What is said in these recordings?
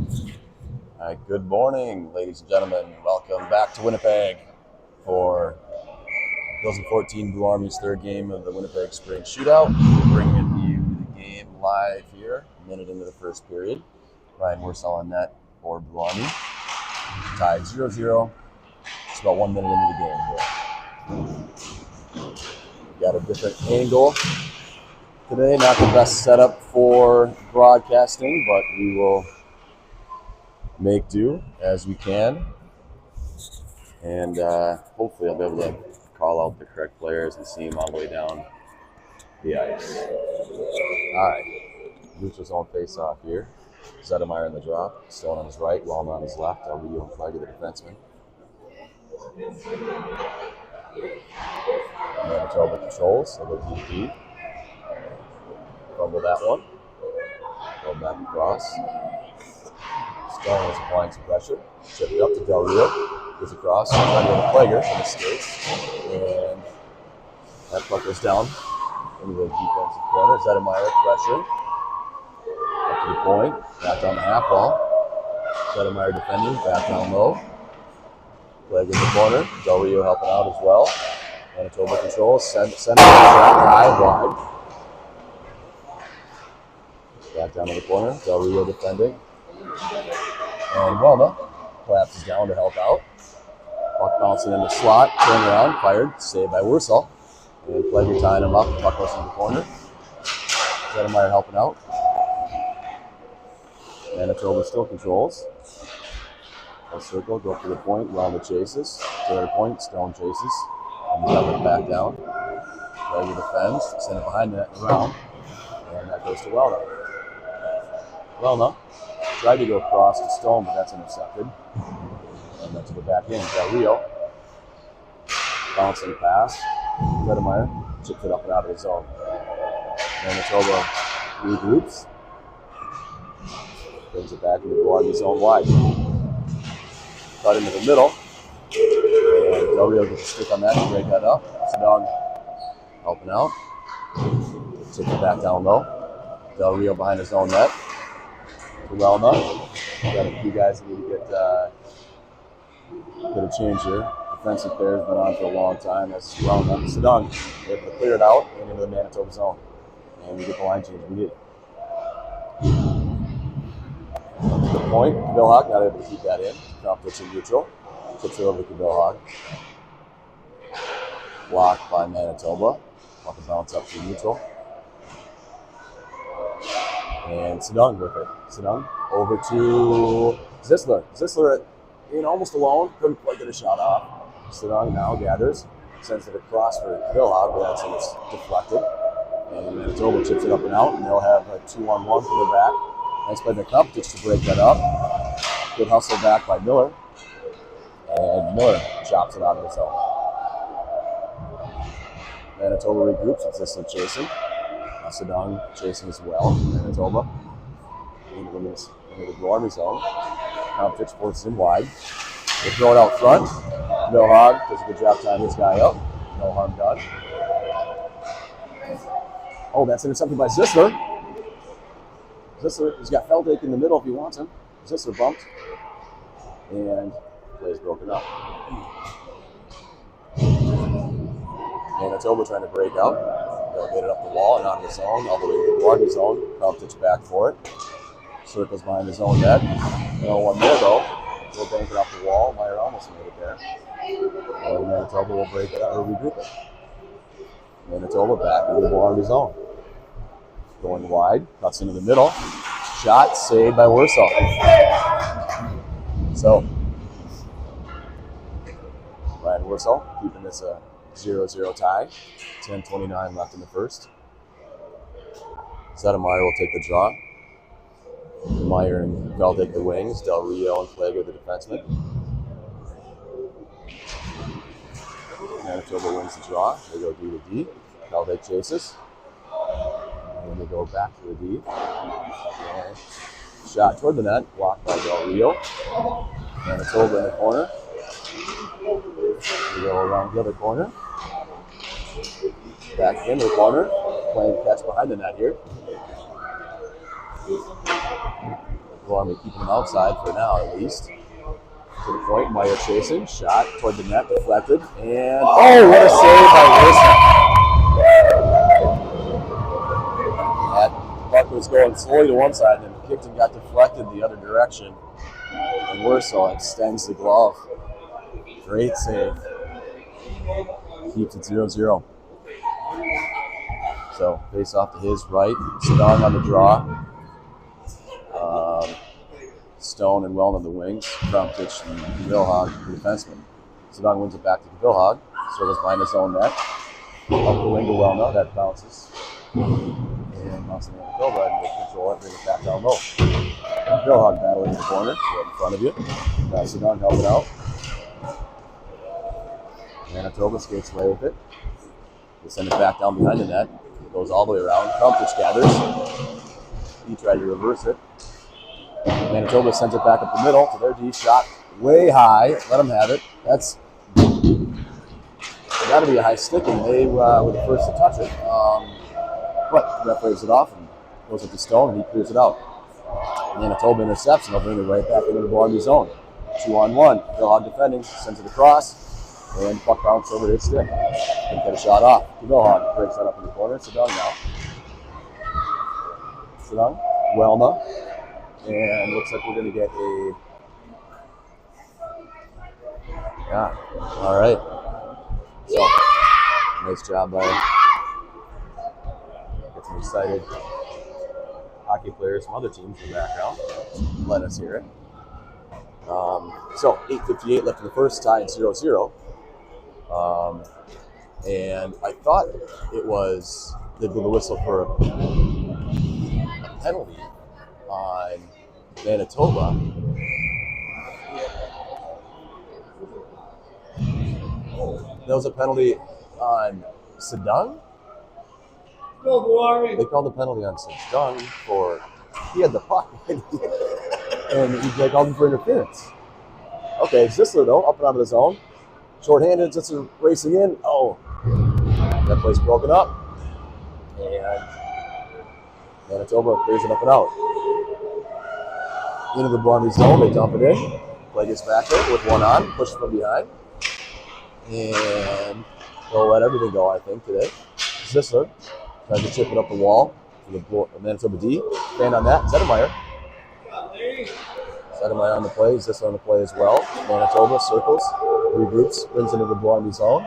All right, good morning, ladies and gentlemen. Welcome back to Winnipeg for 2014 Blue Army's third game of the Winnipeg Spring Shootout. We're bringing you the game live here, a minute into the first period. Ryan Wersall on net for Blue Army. Tied 0-0. It's about 1 minute into the game here. We've got a different angle today. Not the best setup for broadcasting, but we will make do as we can, and hopefully I'll be able to call out the correct players and see them all the way down the ice. All right, Lucha's on face-off here. Zedemeyer in the drop, Stone on his right, Wellman on his left. Rio and Flag of the defenseman. Manitoba controls. They'll go DP. Fumble that one. Go back across. Stone is applying some pressure. Chip it up to Del Rio. Goes across. Trying to go to Plager from the skates. And that puck goes down into the defensive corner. Zedemeyer pressure. Up to the point. Back down the half wall. Zedemeyer defending. Back down low. Plager in the corner. Del Rio helping out as well. Manitoba controls. Send high wide. Back down to the corner. Del Rio defending. And Welma collapses down to help out. Puck bouncing in the slot, turn around, fired, saved by Wersall. And Plager tying him up, puck goes in the corner. Zedemeyer helping out. Manitoba still controls. A circle, go up to the point, Welma chases. To their point, Stone chases. And dump it back down. Plager defends, send it behind the net and around. And that goes to Welma. Welma tried to go across to Stone, but that's intercepted. And then to the back end, Del Rio. Bouncing pass. Zedemeyer chips it up and out of the zone. Manitoba regroups. Brings it back into the Army zone wide. Cut into the middle. And Del Rio gets a stick on that to break that up. Sedong helping out. Chips it back down low. Del Rio behind his own net. Welma. We've got a few guys that need to get a change here. Defensive player has been on for a long time. That's Welma. Sedong able to clear it out and into the Manitoba zone. And we get the line change we need. To the point, Billhawk not able to keep that in. Competition neutral. Chips it over to Billhawk. Blocked by Manitoba. Want to bounce up to neutral. And Sedong with it. Sedong over to Zisler. Zisler almost alone. Couldn't quite get a shot off. Sedong now gathers. Sends it across for Billhawk, but that's it's deflected. And Manitoba chips it up and out, and they'll have a 2-on-1 from the back. Nice play by Competich to break that up. Good hustle back by Miller. And Miller chops it out of the zone. Manitoba regroups with Zisler chasing. Sedong chasing as well. Manitoba into the Blue Army zone. Competich forces him wide. They throw it out front. Billhawk does a good job tying this guy up. No harm done. Oh, that's intercepted by Zisler. Zisler has got Feldake in the middle if he wants him. Zisler bumped. And play is broken up. Manitoba trying to break out. They'll get it up the wall and out of the zone, all the way to the Blue Army zone. Competich back for it. Circles behind his own net. No one there though. We'll bank it off the wall. Meyer almost made it there. And Manitoba will break it or regroup it. Manitoba back into the Blue Army zone. Going wide, cuts into the middle. Shot saved by Wersall. So, Ryan Wersall keeping this a 0-0 tie. 10:29 left in the first. Zedemeyer will take the draw. Meyer and Val take the wings. Del Rio and Plager the defenseman. Manitoba wins the draw. They go D to D. Valdek chases. And they go back to the D. And shot toward the net. Blocked by Del Rio. Manitoba in the corner. We go around the other corner. Back into the corner. Playing catch behind the net here. Blue Army keeping them outside for now, at least. To the point, Meyer chasing, shot toward the net, deflected, and oh, what a save by Wilson! That puck was going slowly to one side, and then kicked and got deflected the other direction. And Wirsel extends the glove. Great save. Keeps it 0-0. So, face off to his right. Sedong on the draw. Stone and Wellman on the wings. Krumpich and Vilhag, the defenseman. Sedong wins it back to Vilhag. Circles behind his own net. Up the wing to Wellman. That bounces. And Monson Manitoba and will control it, bring it back down low. Vilhag battling in the corner, right in front of you. Sedong helping out. Manitoba skates away with it. They send it back down behind the net. It goes all the way around. Krumpich gathers. He tried to reverse it. Manitoba sends it back up the middle to their D. Shot way high. Let them have it. That's got to be a high stick, and they were the first to touch it. But the ref waves it off and goes up to Stone, and he clears it out. Manitoba intercepts, and they'll bring it right back into the Blue Army zone. 2-on-1. Vilhag defending, sends it across, and puck bounces over to his stick. Didn't get a shot off. Vilhag breaks that up in the corner. Sedong now. Sedong, Welma, and looks like we're going to get a. Yeah, all right. So, nice job by. Get some excited hockey players from other teams in the background. Let us hear it. So, 8:58 left in the first, tied 0-0. And I thought it was they blew the whistle for a penalty on Manitoba. There was a penalty on Sedong. They called the penalty on Sedong for he had the puck and they called him for interference. Okay, Zissler though up and out of the zone, shorthanded. Zissler racing in. Oh, that play's broken up, and Manitoba clears it up and out. Into the Blue Army zone, they dump it in. Play gets back there with one on, push from behind. And they'll let everything go, I think, today. Zissler tries to chip it up the wall for the Manitoba D. Fan on that, Zettermeyer. Zettermeyer on the play, Zissler on the play as well. Manitoba circles, regroups, brings into the Blue Army zone.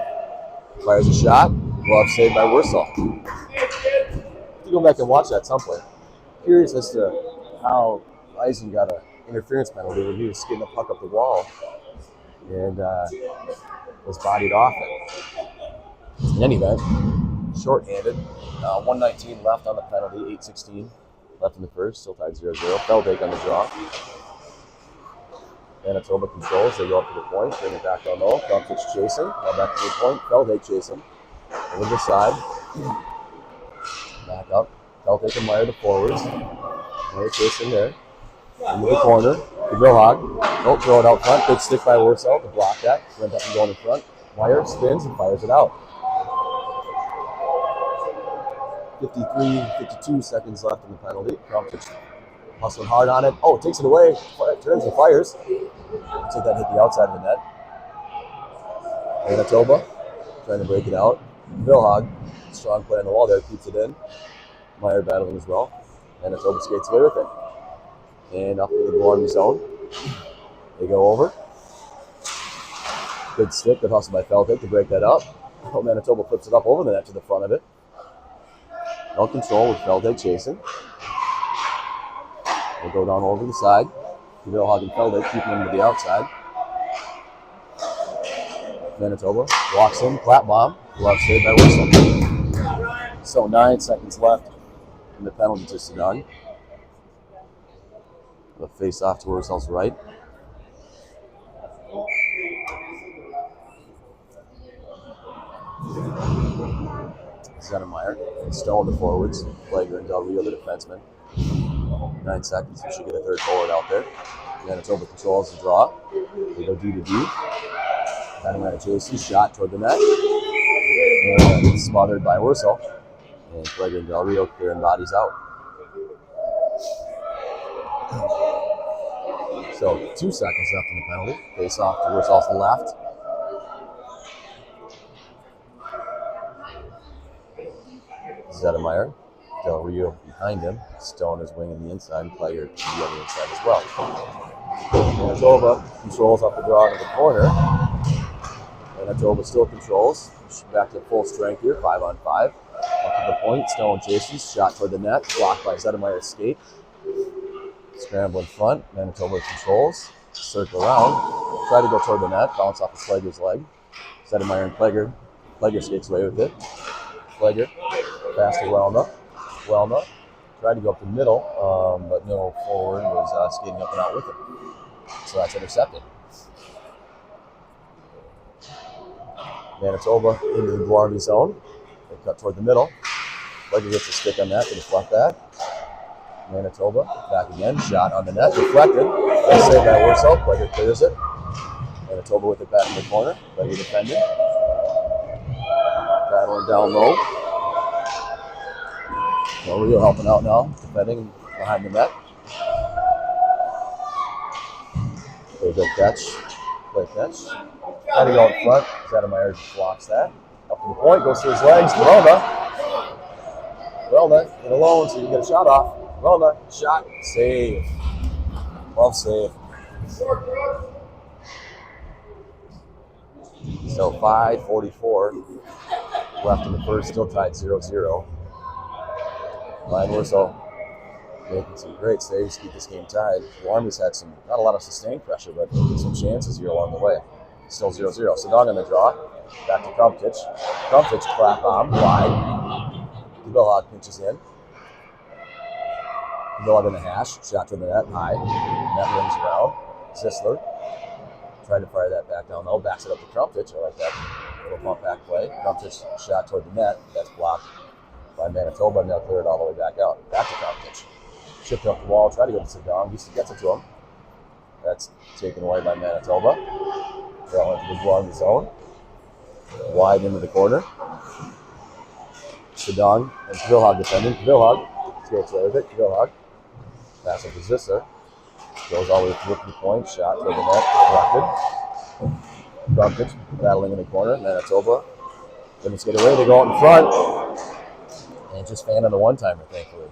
Fires a shot, glove saved by Wirsel. You go back and watch that someplace. Curious as to how Eisen got an interference penalty when he was skidding the puck up the wall and was bodied off it. In any event, short-handed. 1:19 left on the penalty, 8:16 left in the first, still tied 0-0. Feldake on the draw. Manitoba controls, they go up to the point, bring it back down low. Krumpich chasing, now back to the point. Feldake chasing. Over the side. Back up. Feldake and Meyer to forwards. Meyer chasing there. Into the corner. To Vilhag. Don't throw it out front. Big stick by Wirsel to block that. Went up and going in front. Meyer spins and fires it out. 52 seconds left in the penalty. Krumpich hustling hard on it. Oh, takes it away. Turns and fires. Looks like that hit the outside of the net. Manitoba trying to break it out. Vilhag, strong play on the wall there, keeps it in. Meyer battling as well. Manitoba skates away with it. And up to the Blue Army zone. They go over. Good stick, good hustle by Feldake to break that up. Oh, Manitoba flips it up over the net to the front of it. No control with Feldake chasing. They go down over the side. Vilhag and Feldake keeping them to the outside. Manitoba walks in, clap bomb. Glove saved by Wirsel. So 9 seconds left in the penalty to Sedong. The face off to Wirsel's right. Zettermeyer and Stone the forwards. Plager and Del Rio the defenseman. 9 seconds. We should get a third forward out there. Manitoba controls the draw. They go D to D. Zettermeyer chases, shot toward the net. And smothered by Wirsel. And Plager and Del Rio clearing bodies out. So 2 seconds left in the penalty. Face off to Warsaul's left. Zedemeyer. Del Rio behind him. Stone is winging the inside. Player to the other inside as well. Manitoba controls off the draw into the corner. Manitoba still controls. Back to full strength here. 5-on-5. Up to the point. Stone chases. Shot toward the net. Blocked by Zedemeyer's skate. Scramble in front. Manitoba controls. Circle around. Try to go toward the net. Bounce off of Plager's leg. Zedemeyer and Plager. Plager skates away with it. Plager. Pass to Welna. Welna tried to go up the middle, but no forward was skating up and out with it. So that's intercepted. Manitoba into the Blue Army zone. They cut toward the middle. Plager gets a stick on that to deflect that. Manitoba back again. Shot on the net. Deflected. Nice save by Warsaw. Plager clears it. Manitoba with it back in the corner. Plager defending. Battling down low. Del Rio helping out now, defending behind the net. Play good catch. Play catch. Trying to go in front. Zedemeyer blocks that. Up to the point, goes to his legs. Welna in alone, so you get a shot off. Welna, shot, save. Well save. So 5:44 left in the first, still tied 0-0. Ryan Warsaw making some great saves to keep this game tied. The Army's had not a lot of sustained pressure, but some chances here along the way. Still 0-0. Sedong on the draw. Back to Krumtich. Krumtich clap on wide. Vilhag pinches in. Vilhag in the hash. Shot to the net high. Net rings around. Zisler tried to fire that back down low. Backs it up to Krumtich. I like that little pump back play. Krumtich shot toward the net. That's blocked by Manitoba, and they'll clear it all the way back out. Back to Krumtich. Chipped up the wall, try to go to Sedong. He gets it to him. That's taken away by Manitoba. They'll into the Blue Army zone. Wide into the corner. Sedong and Vilhag defending. Vilhag skates away with it. Vilhag. Pass up to Zisser. Goes all the way to the point. Shot toward the net. Deflected. Krumtich battling in the corner. Manitoba couldn't skate away. They go out in front. And just fan on the one-timer, thankfully.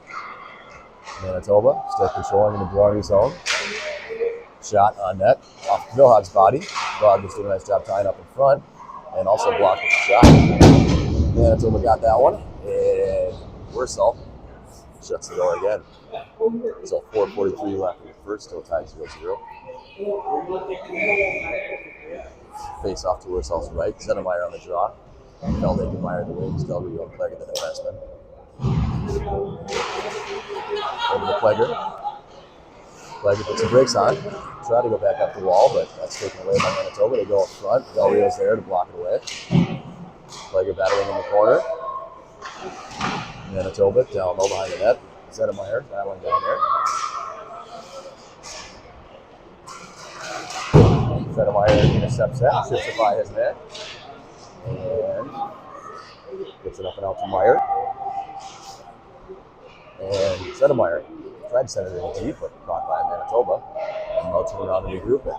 Manitoba still controlling in the Blue Army zone. Shot on net off Vilhag's body. Vilhag just did a nice job tying up in front and also blocked the shot. Manitoba got that one. And Warsaw shuts the door again. So 4:43 left in the first, still tied 0-0. Face off to Warsaw's right. Zedemeyer on the draw. Felday and Meyer the wings. Del Rio and Plager the defenseman. Over to Plager. Plager puts the brakes on. Try to go back up the wall, but that's taken away by Manitoba. They go up front. Del Rio's there to block it away. Plager battling in the corner. Manitoba down low behind the net. Zedemeyer battling down there. Zedemeyer intercepts that, chips it by his net. And gets it up and out to Meyer. And Zedemeyer tried to send it in deep, but caught by Manitoba. And they'll turn around and regroup it.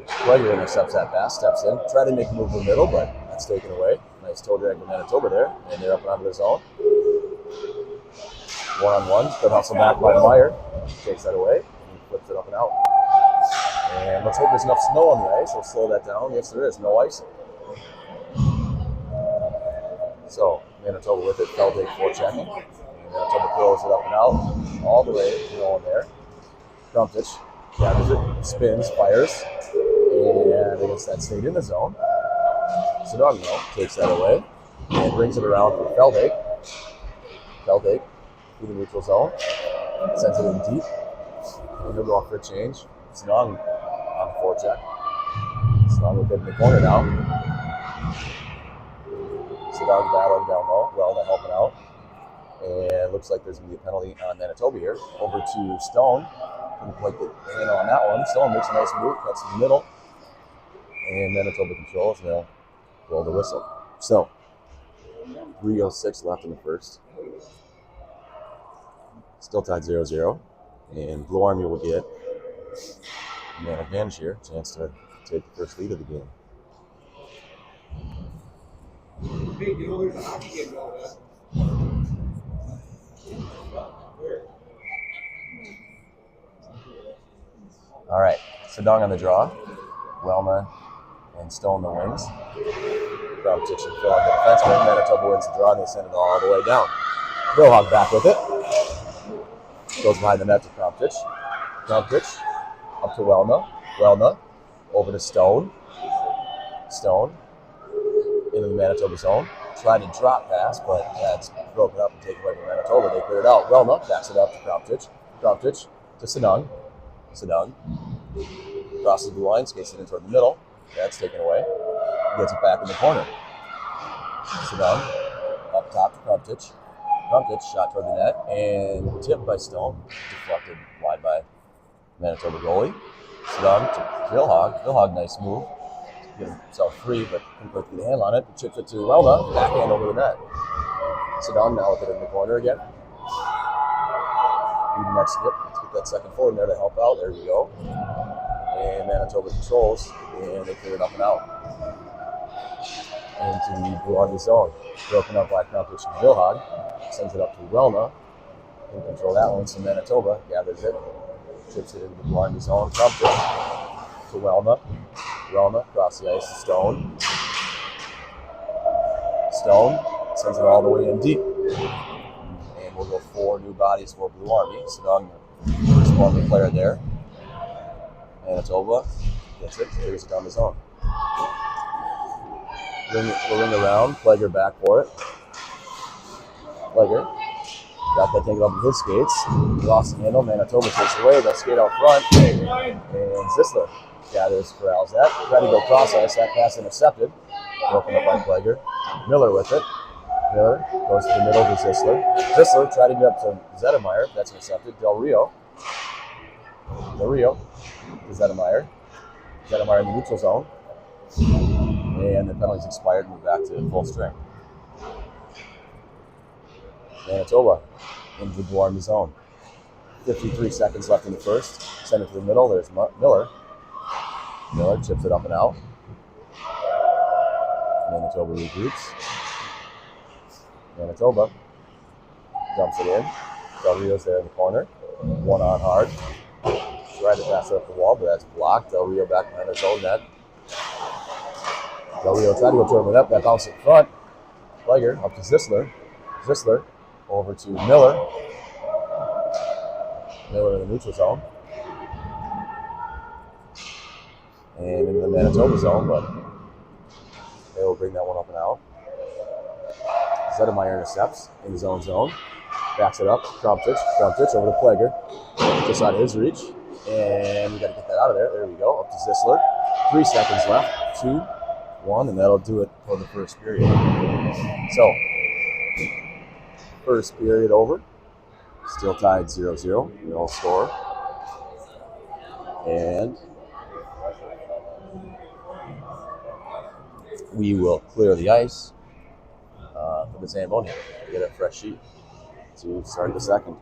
Plager intercepts that pass, steps in, tried to make a move in the middle, but that's taken away. Nice toe drag to Manitoba there, and they're up and onto the zone. 1-on-1, good hustle back by Meyer. Takes that away, and he flips it up and out. And let's hope there's enough snow on the ice. We'll slow that down. Yes, there is. No icing. So, Manitoba with it. Felday forechecking. Manitoba throws it up and out. All the way to no one there. Krumtich gathers it, spins, fires. And against that stayed in the zone. Sedong takes that away and brings it around for Felday. Felday through the neutral zone. Sends it in deep. And he'll go off for a change. Sedong on the forecheck. Sedong with it in the corner now. Sedong battling down low. Welna helping out. And looks like there's going to be a penalty on Manitoba here. Over to Stone. Couldn't quite get in on that one. Stone makes a nice move. Cuts in the middle. And Manitoba controls. And they'll roll the whistle. So, 3:06 left in the first. Still tied 0-0. And Blue Army will get Man advantage here. Chance to take the first lead of the game. All right, Sedong on the draw. Welma and Stone the wings. Kravchich and Phil on the defenseman. Manitoba wins the draw and they send it all the way down. Vilhog back with it. Goes behind the net to Kravchich. Kravchich up to Welna. Welna over to Stone. Stone into the Manitoba zone. Tried to drop pass, but that's broken up and taken away from Manitoba. They clear it out. Welna backs it up to Kravchich. Kravchich to Sedong. Sedong crosses the line, skates it in toward the middle. That's taken away. Gets it back in the corner. Sedong up top to Kravchich. Kravchich shot toward the net and tipped by Stone. Deflected wide by Manitoba goalie. Sedong to Vilhog. Vilhog, nice move. Get himself free, but couldn't put the handle on it. Chips it to Welna. Backhand over the net. Sedong now with it in the corner again. Next skip. Let's get that second forward there to help out. There we go. And Manitoba controls, and they clear it up and out into the Blue Army zone. Broken up by Kravchich and Vilhog. Sends it up to Welna. Can control that one, so Manitoba gathers it. Chips it into the Blue Army zone. Kravchich to Welna. Welna across the ice to Stone. Stone sends it all the way in deep. And we'll go 4 new bodies for Blue Army. Sedong, the first one player there. Manitoba gets it, clears it down the zone. We'll ring around, Pleger back for it. Pleger got that thing up with his skates. Lost the handle, Manitoba takes it away, they'll skate out front. And Zisler gathers, corrals that. Trying to go cross ice, that pass intercepted. Broken up by Pleger. Miller with it. Miller goes to the middle to Zisler. Zisler tried to get up to Zettermeyer, that's intercepted. Del Rio to Zettermeyer. Zettermeyer in the neutral zone. And the penalty's expired, move back to full strength. Manitoba into the Blue Army zone. 53 seconds left in the first. Send it to the middle. There's Miller. Miller chips it up and out. Manitoba regroups. Manitoba dumps it in. Del Rio's there in the corner. One on hard. Tried to pass it up the wall, but that's blocked. Del Rio back behind his own net. Del Rio tried to go toward the net. That bounce in front. Pleger up to Zisler. Zisler over to Miller. Miller in the neutral zone. And into the Manitoba zone, but they will bring that one up and out. Zettermeyer intercepts in his own zone. Backs it up. Kravchich over to Pleger. Just out of his reach. And we got to get that out of there. There we go. Up to Zisler. 3 seconds left. 2, 1, and that'll do it for the first period. So, first period over. Still tied 0-0. No score. And we will clear the ice for the Zamboni. Get a fresh sheet to start the second.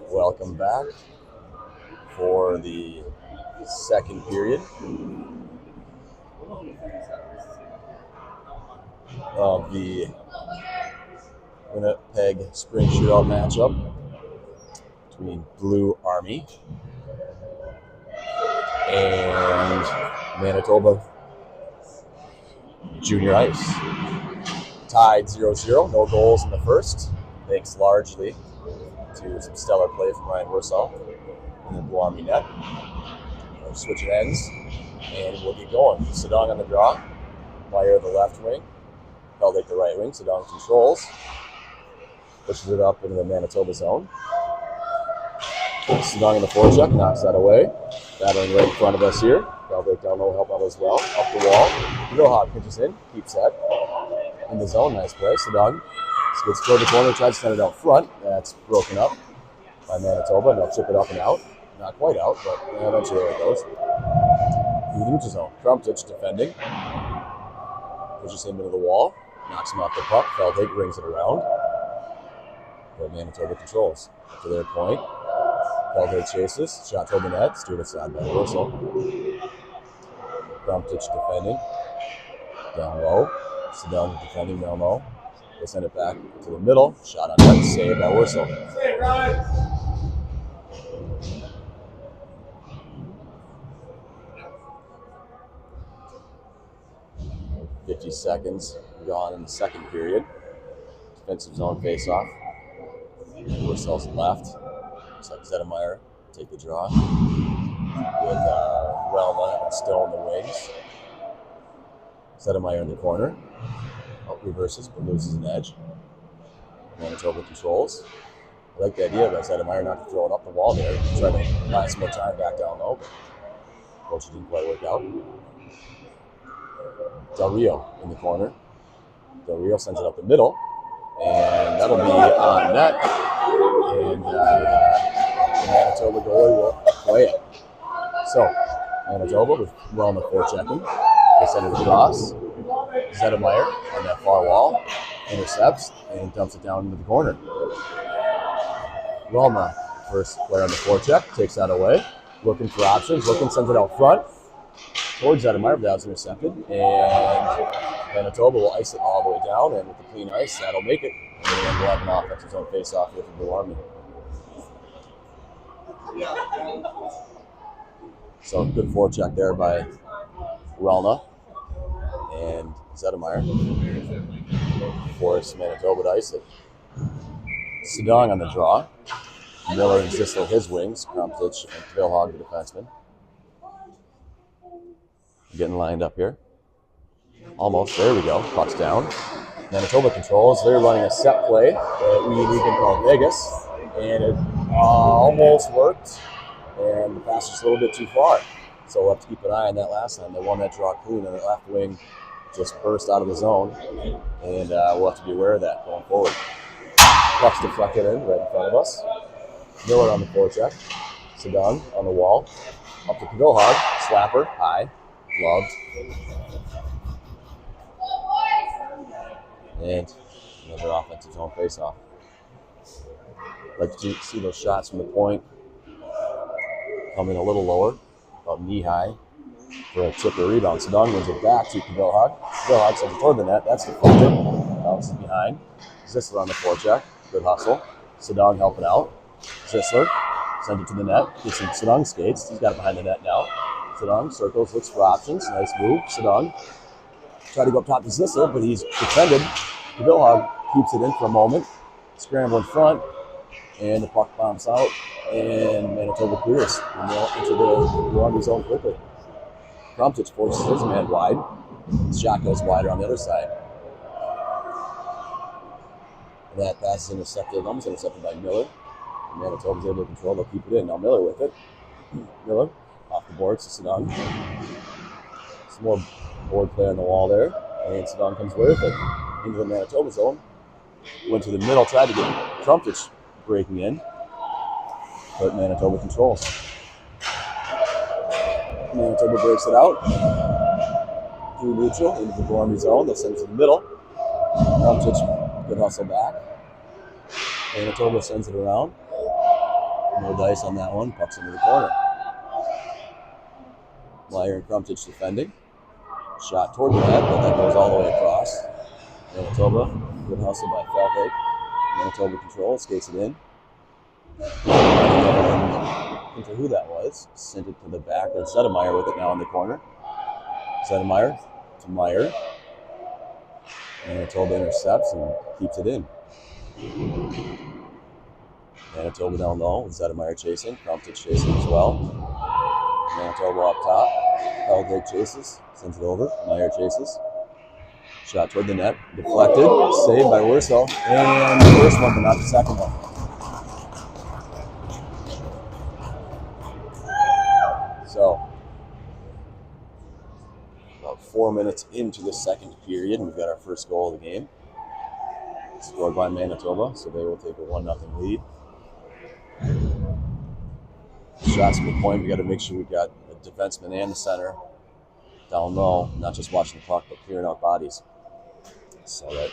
Welcome back for the second period of the Winnipeg Spring Shootout matchup between Blue Army and Manitoba Junior Ice. Tied 0-0, no goals in the first, thanks largely to some stellar play from Ryan Wersall in the Blue Army net. We're switching ends, and we'll get going. Sedong on the draw, Meyer the left wing, Feldake the right wing. Sedong controls, pushes it up into the Manitoba zone. Sedong in the forecheck, knocks that away. Battling right in front of us here. Feldake down low, help out as well. Up the wall. Wilhog pitches in, keeps that. In the zone, nice play. Sedong gets toward the corner, tries to send it out front. That's broken up by Manitoba, and they'll chip it up and out. Not quite out, but eventually there it goes. In the neutral zone. Krumtich defending. Pushes him into the wall. Knocks him off the puck. Feldake brings it around. But Manitoba controls. Up to their point. Feldake chases. Shot toward the net. Steered aside by Wersall. Krumtich defending. Down low. Sedong defending down low. They send it back to the middle. Shot on net. Saved by Wersall. 50 seconds gone in the second period. Defensive zone face-off. Wersall's left. Looks like Zedemeyer take the draw. With Relma still in the wings. Zedemeyer in the corner. Reverses, but loses an edge. Manitoba controls. I like the idea of Zedemeyer not to throw it up the wall there. Try to buy some more time back down low, but unfortunately didn't quite work out. Del Rio in the corner. Del Rio sends it up the middle, and that'll be on net. And the Manitoba goalie will play it. So, Manitoba with well in the forechecking. They send it across. Zedemeyer on that far wall intercepts and dumps it down into the corner. Relma, first player on the forecheck, takes that away. Looking for options. Sends it out front towards Zedemeyer, but that was intercepted. And Manitoba will ice it all the way down, and with the clean ice, that'll make it. And we'll have an offensive zone face-off here for Blue Army. So good forecheck there by Relna and Zedemeyer. Force Manitoba to ice it. Sedong on the draw. Miller and Zissler his wings. Krumtich and Vilhog the defenseman. Getting lined up here. Almost. There we go. Puck's down. Manitoba controls. They're running a set play that we can call Vegas. And it almost worked. And the pass was a little bit too far. So we'll have to keep an eye on that last time. They won that draw clean, and the left wing just burst out of the zone. And we'll have to be aware of that going forward. Puck's deflected in right in front of us. Miller on the forecheck. Sedong on the wall. Up to Vilhog. Slapper. High. Gloved. And another offensive zone face-off. Like to see those shots from the point coming a little lower, about knee-high, for a tip or rebound. Sedong wins it back to Vilhog. Vilhog sends it toward the net. That's deflected. Bounces behind. Zissler on the forecheck. Good hustle. Sedong helping out. Zissler sends it to the net. Gets some Sedong skates. He's got it behind the net now. Sedong circles, looks for options. Nice move. Sedong tried to go up top to Zissler, but he's defended. Vilhog keeps it in for a moment. Scramble in front. And the puck bounces out. And Manitoba clears. And they'll enter the Blue Army zone quickly. Krumtich forces his man wide. His shot goes wider on the other side. And that pass is intercepted, almost intercepted by Miller. And Manitoba's able to control. They'll keep it in. Now Miller with it. Miller off the boards to Sedong. Some more board play on the wall there. And Sedong comes away with it into the Manitoba zone. Went to the middle, tried to get Krumtich breaking in. But Manitoba controls. Manitoba breaks it out. Through neutral into the Blue Army zone. They'll send it to the middle. Krumtich, good hustle back. Manitoba sends it around. No dice on that one. Pucks into the corner. Meyer and Krumtich defending. Shot toward the net, but that goes all the way across. Manitoba, good hustle by Feldhake. Manitoba control, skates it in. Into who that was. Sent it to the back. That's Zedemeyer with it now in the corner. Zedemeyer to Meyer. Manitoba intercepts and keeps it in. Manitoba down low with Zedemeyer chasing. Krumtich chasing as well. Manitoba up top. Feldhake chases. Sends it over. Meyer chases. Shot toward the net. Deflected. Saved by Werso. And the first one, but not the second one. So, about 4 minutes into the second period, we've got our first goal of the game. Scored by Manitoba, so they will take a 1-0 lead. Shots from the point, we got to make sure we've got the defenseman and the center down low, not just watching the puck, but clearing out bodies. So that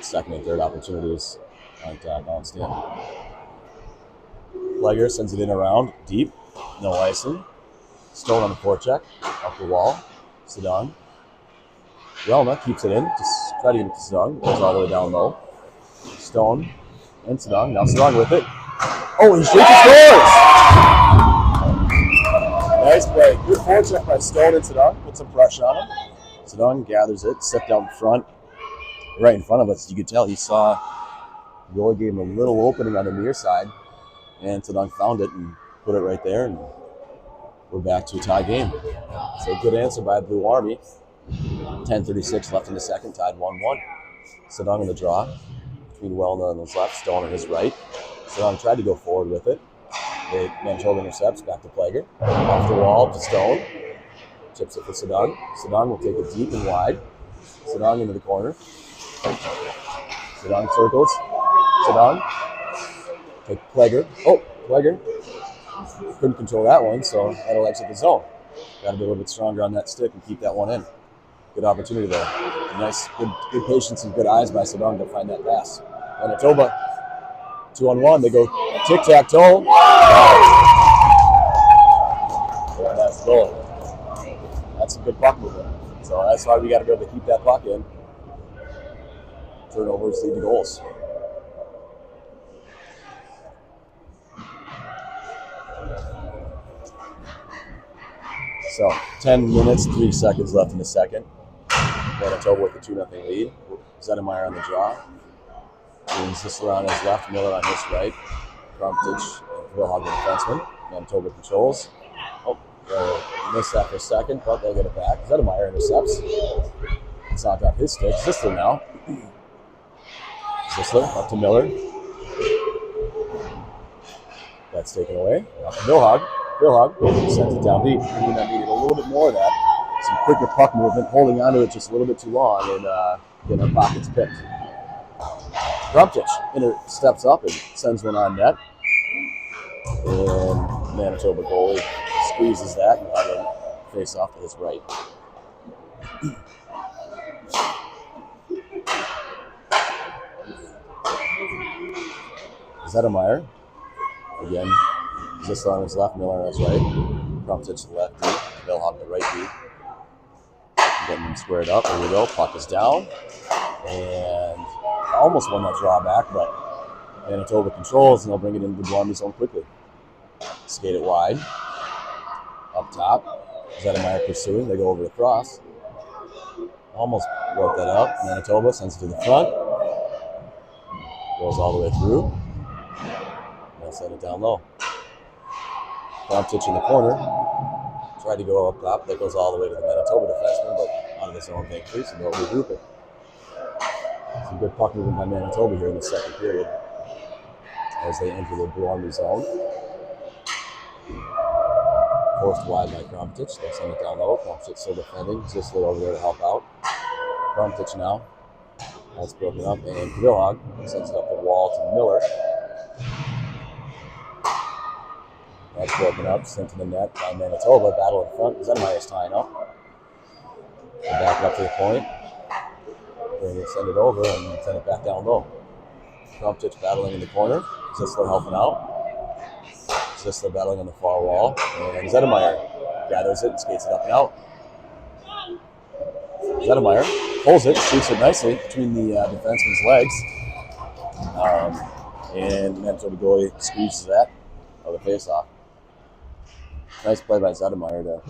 second and third opportunities aren't bounced in. Legger sends it in around, deep, no icing. Stone on the forecheck, up the wall. Sedang. Relna keeps it in, just try to get it to Sedang. Goes all the way down low. Stone and Sedang. Now Sedang with it. Oh, he shoots and scores! Nice play. Good forecheck by Stone and Sedang. Put some pressure on him. Sedang gathers it, stepped out in front, right in front of us. You could tell he saw the goalie gave him a little opening on the near side, and Sedang found it and put it right there. And we're back to a tie game. So good answer by Blue Army. 10:36 left in the second, tied 1-1. Sedang in the draw between Wellna on his left, Stone on his right. Sedang tried to go forward with it. Manitoba intercepts, back to Plager. Off the wall to Stone. Chips it for Sedang. Sedang will take it deep and wide. Sedang into the corner. Sedang circles. Sedang. Take Plager. Oh, Plager. Couldn't control that one, so that'll exit the zone. Got to be a little bit stronger on that stick and keep that one in. Good opportunity there. Nice, good patience and good eyes by Sedang to find that pass. Manitoba, 2-on-1. They go tic-tac-toe. Yeah, that's goal. That's a good puck movement. So that's why we got to be able to keep that puck in. Turnovers lead to goals. So 10 minutes, 3 seconds left in the second. Manitoba with a 2-0 lead. Zedemeyer on the draw. Zisler on his left, Miller on his right. Krumtich and Wilhog the defenseman. Manitoba controls. Oh, missed that for a second, but they'll get it back. Zedemeyer intercepts. It's knocked off his stick. Zisler now. Zisler up to Miller. That's taken away. Up to Wilhog. Wilhog sends it down deep. We needed a little bit more of that. Some quicker puck movement, holding onto it just a little bit too long, and getting our pockets picked. Krumtich steps up and sends one on net. And Manitoba goalie squeezes that and got a face off to his right. Zedemeyer. Again, Zisler on his left, Miller on his right. Krumtich the left D, Wilhog the right D. Getting them squared up. There we go. Puck is down. And almost won that drawback, but Manitoba controls, and they'll bring it into the Blue Army zone quickly. Skate it wide. Up top. Zedemeyer pursuing. They go over the cross. Almost broke that up. Manitoba sends it to the front. Goes all the way through. They'll send it down low. Krumtich in the corner. Tried to go up top. That goes all the way to the Manitoba defenseman, but out of the zone, thankfully, so they'll regroup it. Some good puck movement by Manitoba here in the second period as they enter the Blue Army zone. Forced wide by Krumtich. They'll send it down low. Krumtich still defending. Zisler over there to help out. Krumtich now. That's broken up. And Wilhog sends it up the wall to Miller. That's broken up. Sent to the net by Manitoba. Battle in front. Zedemeyer's tying up. Back up to the point. Send it over and send it back down low. Krumptich battling in the corner. Zisler helping out. Zisler battling on the far wall. And Zedemeyer gathers it and skates it up and out. Zedemeyer pulls it, shoots it nicely between the defenseman's legs. And Manitoba goalie squeezes that of the face-off. Nice play by Zedemeyer to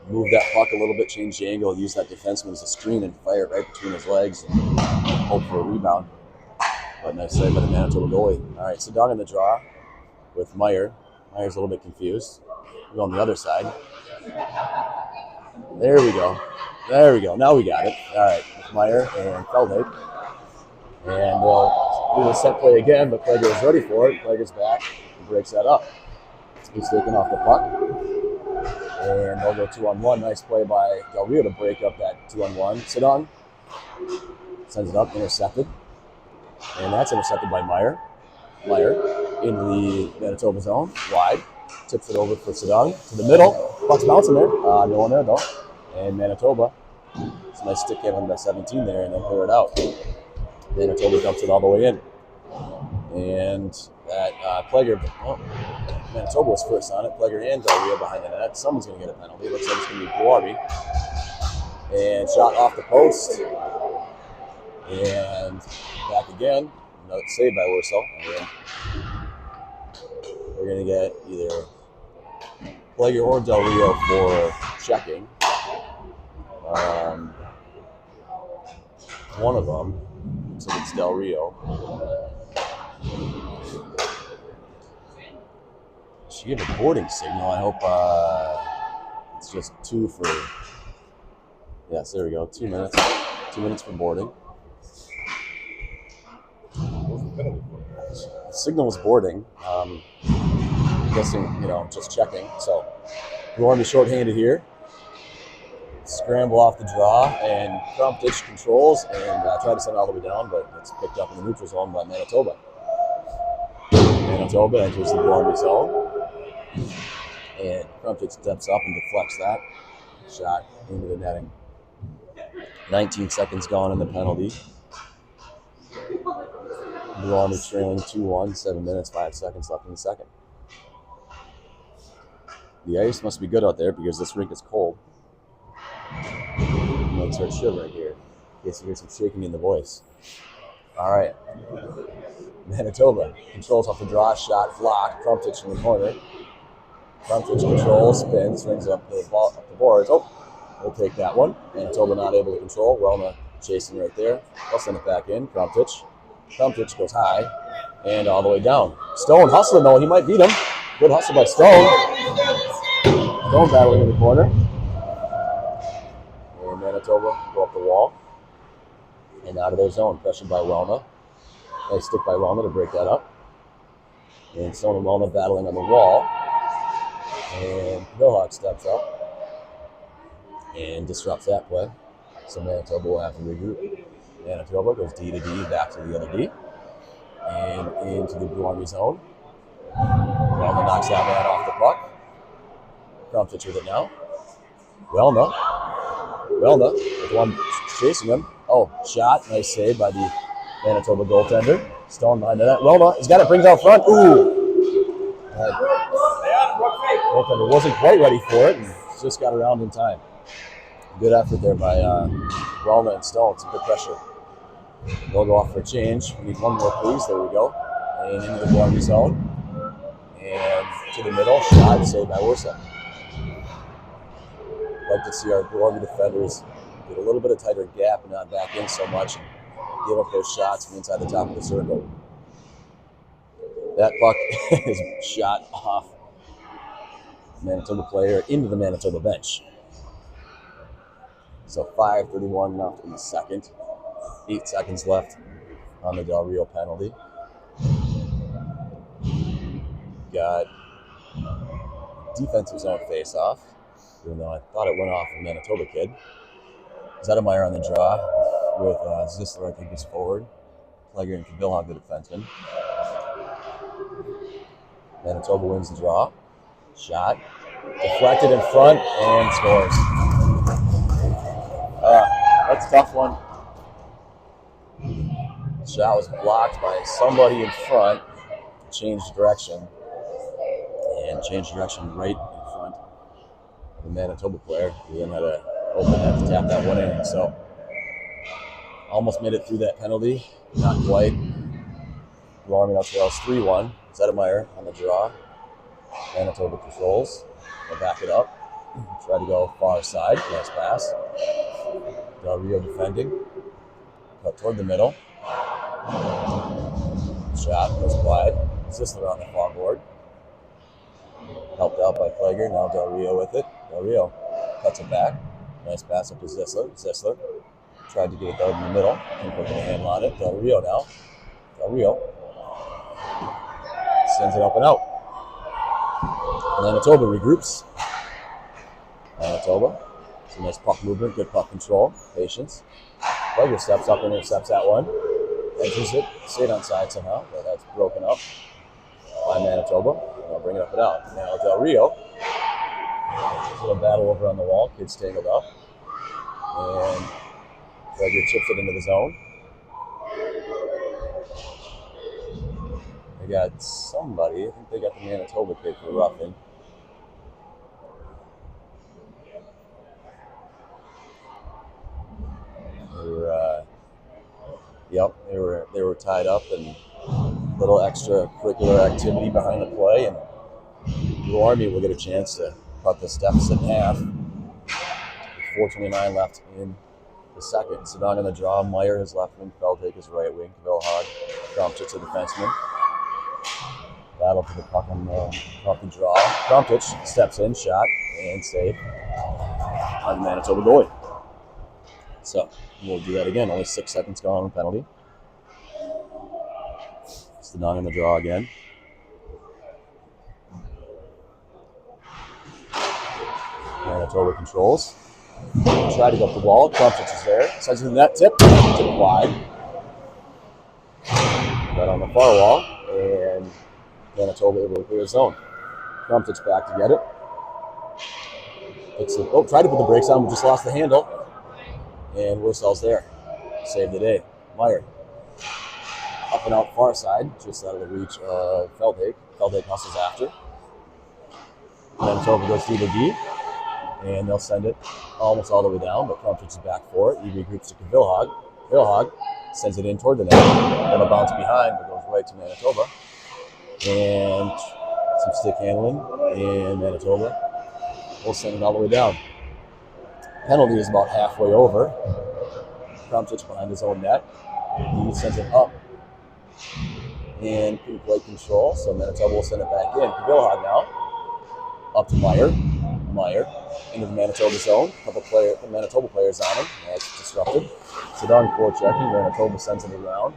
move that puck a little bit, change the angle, use that defenseman as a screen and fire it right between his legs and hope for a rebound. But nice save by the Manitoba goalie. All right, Sedong in the draw with Meyer. Meyer's a little bit confused. We go on the other side. There we go. There we go. Now we got it. All right, with Meyer and Feldhake. And we'll do the set play again, but Plager is ready for it. Plager's back and breaks that up. He's taking off the puck. And they'll go 2-on-1. Nice play by Del Rio to break up that 2-on-1. Sedong sends it up, intercepted. And that's intercepted by Meyer. Meyer in the Manitoba zone, wide. Tips it over for Sedong to the middle. Puck's bouncing there. No one there, though. And Manitoba, it's a nice stick handling by 17 there, and they'll clear it out. Manitoba dumps it all the way in. And that Plager, Manitoba was first on it. Plager and Del Rio behind the net. Someone's going to get a penalty. Looks like it's going to be Guarby. And shot off the post. And back again. Another save by Warsaw. We're going to get either Plager or Del Rio for checking. One of them. So it's Del Rio. She gave a boarding signal. I hope it's just 2 for. Yes, there we go. 2 minutes. 2 minutes for boarding. The signal was boarding. I'm guessing, just checking. So we're going to be shorthanded here. Scramble off the draw, and Krumptich controls and try to send it all the way down, but it's picked up in the neutral zone by Manitoba. Manitoba enters the Guarby zone, and Krumptich steps up and deflects that shot into the netting. 19 seconds gone in the penalty. Guarby trailing 2-1, 7 minutes, 5 seconds left in the second. The ice must be good out there because this rink is cold. I might start shivering here in case you hear some shaking in the voice. All right. Manitoba controls off the draw, shot blocked. Krumptich in the corner. Krumptich controls, spins, rings up the boards. Oh, we'll take that one. Manitoba not able to control. Welma chasing right there. They'll send it back in. Krumptich. Krumptich goes high and all the way down. Stone hustling though. He might beat him. Good hustle by Stone. Stone battling in the corner. Manitoba go up the wall and out of their zone, pressured by Welma. Nice stick by Welma to break that up. And Stone and Welma battling on the wall. And Vilhawk steps up and disrupts that play. So Manitoba will have to regroup. Manitoba goes D to D, back to the other D. And into the Blue Army zone. Welma knocks that man off the puck. Krumptich with it now. Welma with one chasing him. Oh, shot. Nice save by the Manitoba goaltender. Stone behind the net. Welma has got it, brings out front. Ooh. Goaltender wasn't quite ready for it and just got around in time. Good effort there by Welma and Stone. Some good pressure. They'll go off for a change. We need one more, please. There we go. And into the Guarby zone. And to the middle. Shot saved by Warsaw. Like to see our Guarby defenders get a little bit of tighter gap and not back in so much and give up those shots from inside the top of the circle. That puck is shot off Manitoba player into the Manitoba bench. So 5:31 left in the second. 8 seconds left on the Del Rio penalty. Got defensive zone face-off. Even though I thought it went off a Manitoba kid. Zedemeyer on the draw with Zisler, I think, is forward. Plager and Vilhawk, the defenseman. Manitoba wins the draw. Shot. Deflected in front and scores. That's a tough one. Shot was blocked by somebody in front. Changed direction right in front of the Manitoba player. We then had to open that to tap that one in. So almost made it through that penalty. Not quite. Blue Army now trails 3-1. Zedemeyer on the draw. Manitoba controls. They'll back it up. Try to go far side. Nice pass. Del Rio defending. Cut toward the middle. Shot goes wide. Zisler on the far board. Helped out by Plager. Now Del Rio with it. Del Rio cuts it back. Nice pass up to Zisler. Zisler tried to get it out in the middle. Couldn't put the handle on it. Del Rio now. Del Rio sends it up and out. Manitoba regroups. Manitoba. Some nice puck movement, good puck control, patience. Plager steps up and intercepts that one. Enters it, stayed on side somehow, but that's broken up by Manitoba. And they'll bring it up and out. Now Del Rio. Little battle over on the wall. Kids tangled up. And Plager chips it into the zone. They got somebody. I think they got the Manitoba kid for roughing. They were tied up, and a little extracurricular activity behind the play, and Blue Army will get a chance to cut this deficit in half. With 4:29 left in the second. Sedong on the draw. Meyer his left wing. Feldhake his right wing. Vilhag Krumtich a defenseman. Battle for the puck on the draw. Krumtich steps in, shot, and save by the Manitoba goalie. So we'll do that again. Only 6 seconds gone on the penalty. Sedong on the draw again. Manitoba controls. Try to go up the wall. Krumtich is there. Sends it to the net. Tip wide. Right on the far wall. And Manitoba able to clear his zone. Krumtich back to get it. Tried to put the brakes on, but just lost the handle. And Wursell's there. Saved the day. Meyer. Up and out far side, just out of the reach of Feldhake. Feldhake hustles after. Manitoba goes through the D. And they'll send it almost all the way down, but Krumtich is back for it. He regroups to Vilhag. Vilhag sends it in toward the net. That'll bounce behind, but goes right to Manitoba. And some stick handling, and Manitoba will send it all the way down. Penalty is about halfway over. Krumtich behind his own net. He sends it up and couldn't quite control, so Manitoba will send it back in. Vilhag now. Up to Meyer. Meyer into the Manitoba zone. A couple Manitoba players on him. That's disrupted. Sedong forechecking. Manitoba sends it around.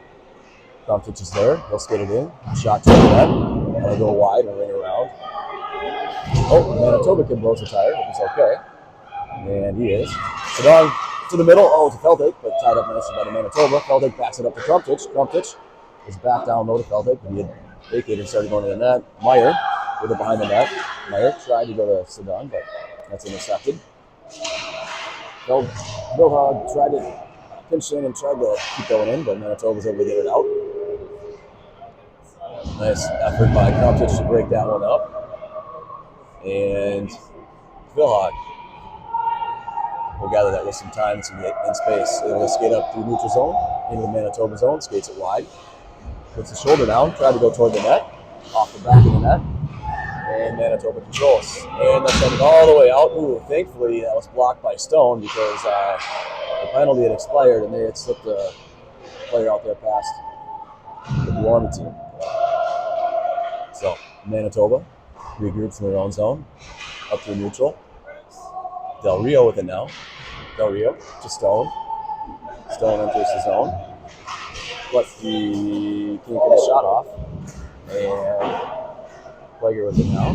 Krumtich is there. He'll skate it in. Shot to the net. And they go wide and ring around. Oh, Manitoba kid blows the tire, but he's okay. And he is. Sedong to the middle. Oh, it's a Feldhake, but tied up nicely by the Manitoba. Feldhake backs it up to Krumtich. Krumtich is back down low to Feldhake, but he had vacated and started going to the net. Meyer with it behind the net. Meyer tried to go to Sedong, but that's intercepted. Vilhag tried to pinch in and tried to keep going in, but Manitoba was able to get it out. Nice effort by Krumtich to break that one up. And Vilhag will gather that with some time in space. It'll skate up through neutral zone, into the Manitoba zone, skates it wide. Puts the shoulder down, tried to go toward the net, off the back of the net. And Manitoba controls. And they'll send it all the way out. Ooh, thankfully that was blocked by Stone because the penalty had expired and they had slipped a player out there past the Blue Army team. So Manitoba regroups in their own zone, up through neutral. Del Rio with it now. Del Rio to Stone. Stone enters the zone. But he can't get a shot off. And Plager with it now.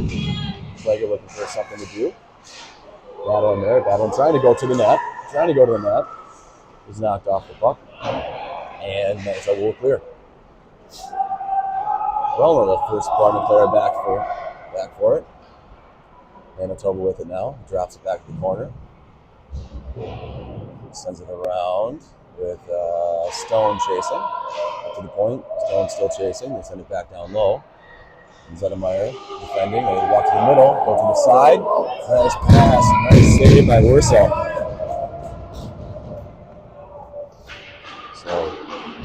Plager looking for something to do. Battle in there. Battle trying to go to the net. Trying to go to the net. He's knocked off the puck. And Manitoba will clear. Well, the first partner player back for it. Manitoba with it now. Drops it back to the corner. Sends it around. with Stone chasing. Up to the point. Stone still chasing. They send it back down low. Zettermeyer defending. They walk to the middle, go to the side. Nice pass. Nice save by Warsaw. So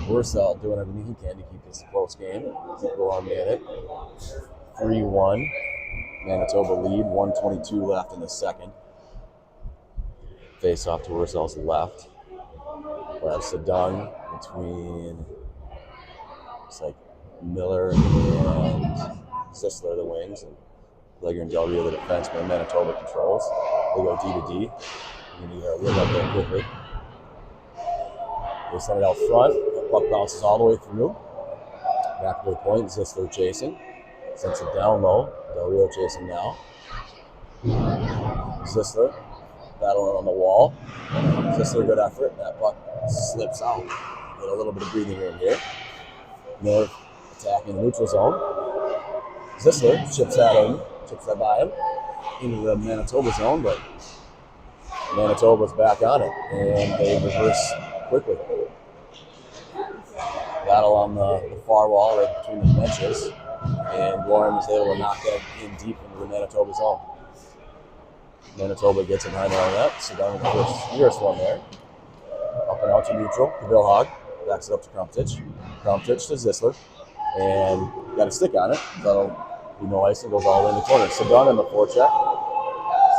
Warsaw doing everything he can to keep this a close game. Keep Bellarmine in it. 3-1. Manitoba lead. 1:22 left in the second. Face off to Warsaw's left. That's Sedung between, it's like Miller and Sisler, the wings, and Legger and Del Rio, the defenseman. Manitoba controls. They go D to D. We need our wheel up there quickly. They send it out front. The puck bounces all the way through. Back to the point. Sisler chasing. Sends it down low. Del Rio chasing now. Sisler battling on the wall. Sisler, good effort. That puck slips out. Get a little bit of breathing room here. Miller attacking the neutral zone. Sisler chips that by him into the Manitoba zone, but Manitoba's back on it, and they reverse quickly. Battle on the far wall right between the benches, and Gorham is able to knock that in deep into the Manitoba zone. Manitoba gets it behind the net, so down the nearest one there. Up and out to neutral. Vilhag backs it up to Krumptich. Krumptich to Zisler, and got a stick on it. That'll be no icing, goes all in the corner. Sedung on the forecheck.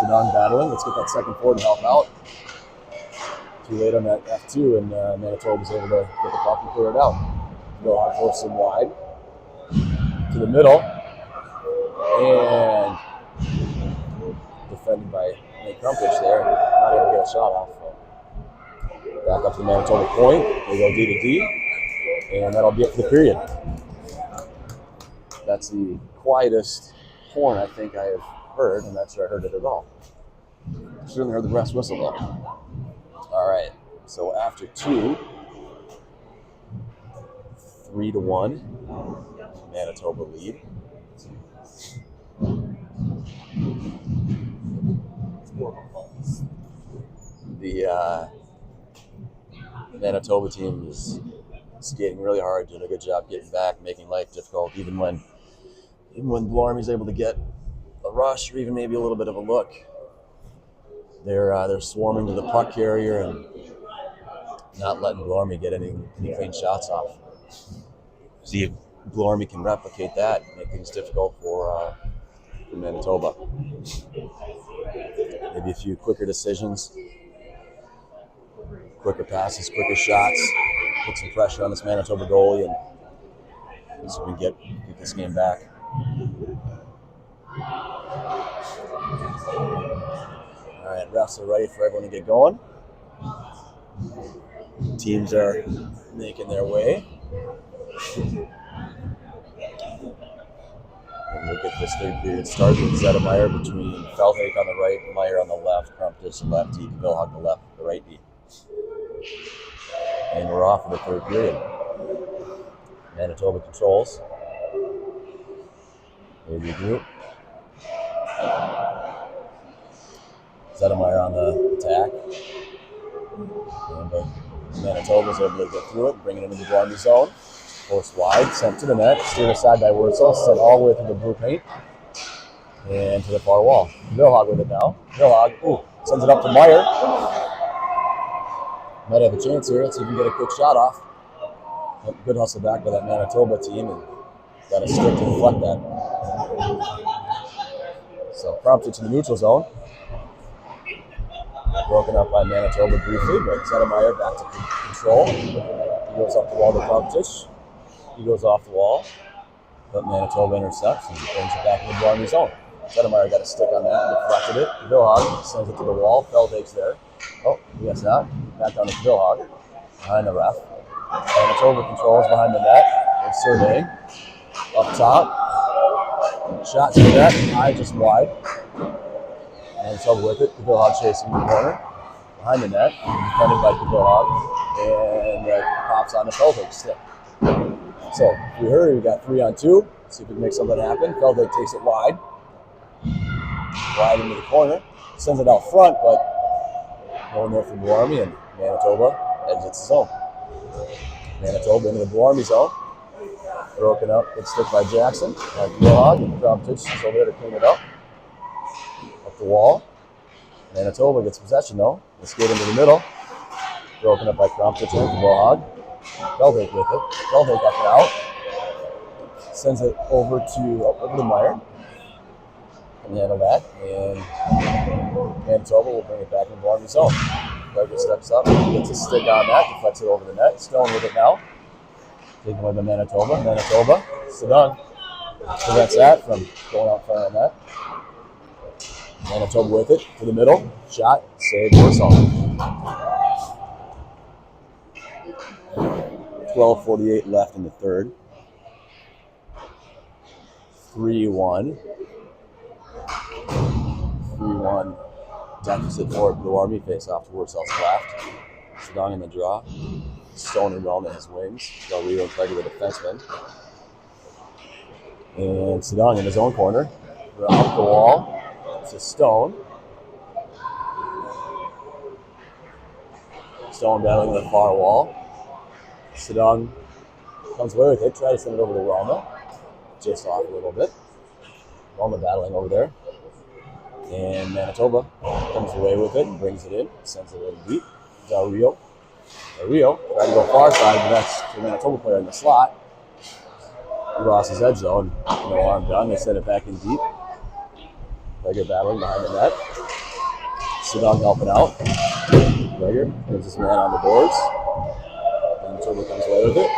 Sedung battling. Let's get that second forward and help out. Too late on that F2, and Manitoba was able to get the puck and clear it out. Vilhag forces him wide to the middle, and defended by Nate Krumptich there, not able to get a shot off. Back up to the Manitoba point. They go D to D, and that'll be it for the period. That's the quietest horn I think I have heard. I'm not sure I heard it at all. Certainly heard the brass whistle though. All right, so after 2, 3-1, Manitoba lead. The Manitoba team is skating really hard, doing a good job getting back, making life difficult, even when Bellarmine is able to get a rush or even maybe a little bit of a look. They're swarming to the puck carrier and not letting Bellarmine get any clean shots off. See if Bellarmine can replicate that and make things difficult for Manitoba. Maybe a few quicker decisions, quicker passes, quicker shots, put some pressure on this Manitoba goalie, and so we can get this game back. All right, refs are ready for everyone to get going. Teams are making their way. And we'll get this third period started with Zettermeyer between Feldhake on the right, Meyer on the left, Krumptich left D, Vilhag the left, the right D. And we're off for the third period. Manitoba controls. They regroup. Zettermeyer on the attack. And Manitoba's able to get through it, bring it into the Bellarmine zone. Forced wide, sent to the net, steered aside by Wurzel, sent all the way through the blue paint and to the far wall. Vilhag with it now. Vilhag, sends it up to Meyer. Might have a chance here. Let's see if we can get a quick shot off. Good hustle back by that Manitoba team, and got a stick to deflect that. So Krumptich in the neutral zone. Broken up by Manitoba briefly, but Zettermeyer back to control. He goes up the wall to Krumptich. He goes off the wall, but Manitoba intercepts and brings it back into the Bellarmine zone. Zettermeyer got a stick on that and deflected it. Vilhag sends it to the wall. Feldhake's there. Oh, yes, not. Back down to Vilhag, behind the ref. Manitoba controls behind the net. They're surveying. Up top. Shot to the net. High, just wide. Manitoba with it. Vilhag chasing the corner. Behind the net. Defended by Vilhag. And that pops on the Feldhake's stick. So, we hurry. We got 3-on-2. See if we can make something happen. Feldhake takes it wide. Wide into the corner. Sends it out front, but no one there from Bellarmine, and Manitoba exits the zone. Manitoba into the Blue Army zone. Broken up, good stick by Jackson. Mohawk and Krumptich is over there to clean it up. Up the wall. Manitoba gets possession though. They skate into the middle. Broken up by Krumptich and Mohawk. Feldhake with it. Feldhake up and out. Sends it over to Meyer. Can handle that. And Manitoba will bring it back in the Blue Army zone. Geiger steps up, gets a stick on that, deflects it over the net. Stone with it now. Taken away by Manitoba. Manitoba, Sedung prevents that from going out front of that. Manitoba with it to the middle. Shot, save, Warsaw. 12:48 left in the third. 3-1. 3-1 deficit for Blue Army. Face off to Warsaw's left. Sedung in the draw. Stone and Wellman his wings. Del Rio and Craig the defenseman. And Sedung in his own corner. Around the wall. It's a Stone. Stone battling the far wall. Sedung comes away with it. Try to send it over to Wellman. Just off a little bit. Wellman battling over there. And Manitoba comes away with it and brings it in. Sends it in deep. Del Rio tried to go far side, but that's the Manitoba player in the slot. He lost his edge though, and no arm done. They send it back in deep. Geiger battling behind the net. Sedung helping out. Geiger brings his man on the boards. Manitoba comes away with it.